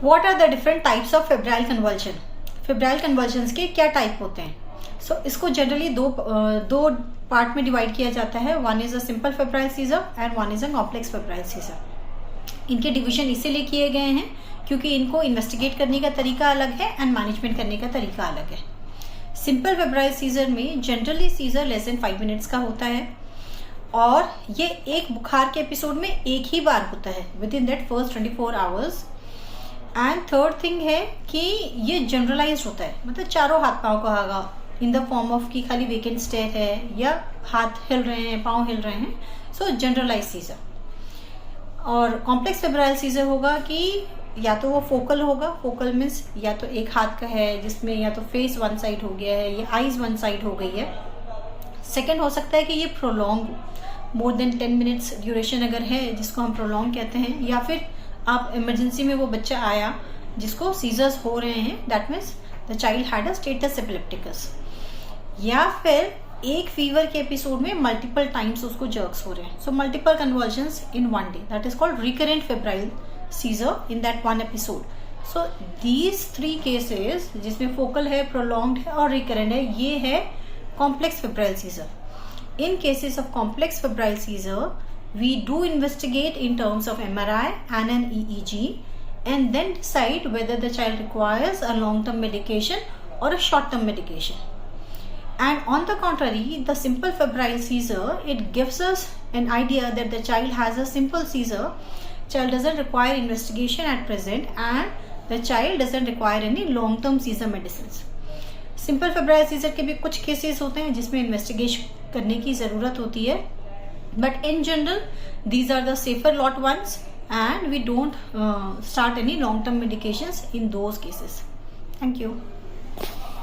What are the different types of febrile convulsion? Febrile convulsions के क्या type होते हैं? इसको जनरली दो पार्ट में डिवाइड किया जाता है. One is a simple febrile seizure and one is a complex febrile seizure. इनके डिवीजन इसीलिए किए गए हैं क्योंकि इनको इन्वेस्टिगेट करने का तरीका अलग है एंड मैनेजमेंट करने का तरीका अलग है. सिंपल फेब्राइल सीजर में generally seizure less than 5 minutes का होता है और ये एक बुखार के एपिसोड में एक ही बार होता है with in that first 24 hours. And third thing है कि ये जनरलाइज होता है, मतलब चारों हाथ पाँव का होगा इन द फॉर्म ऑफ कि खाली वेकेंट स्टेयर है या हाथ हिल रहे हैं, पाँव हिल रहे हैं. सो जनरलाइज सीजर. और कॉम्प्लेक्स फेब्राइल सीजर होगा कि या तो वो फोकल होगा. फोकल मीन्स या तो एक हाथ का है जिसमें या तो फेस वन साइड हो गया है या आईज वन साइड हो गई है. सेकेंड हो सकता है कि ये prolong, more than 10 minutes duration अगर है जिसको हम प्रोलॉन्ग कहते हैं, या फिर आप इमरजेंसी में वो बच्चा आया जिसको सीजर्स हो रहे हैं, that means the child had a status epilepticus. या फिर एक फीवर के एपिसोड में मल्टीपल टाइम्स उसको जर्क्स हो रहे हैं. So multiple convergence in one day, that is called recurrent febrile seizure in that one episode. So these 3 cases जिसमें फोकल है, प्रोलॉन्ग्ड है और रिकरेंट है, ये है complex febrile seizure. In cases of complex febrile seizure, we do investigate in terms of MRI and an EEG and then decide whether the child requires a long-term medication or a short-term medication. And on the contrary, the simple febrile seizure, it gives us an idea that the child has a simple seizure. Child doesn't require investigation at present and the child doesn't require any long-term seizure medicines. Simple febrile scissor के भी कुछ cases होते हैं जिसमें investigation करने की ज़रूरत होती है, but in general these are the safer lot ones and we don't start any long term medications in those cases. Thank you.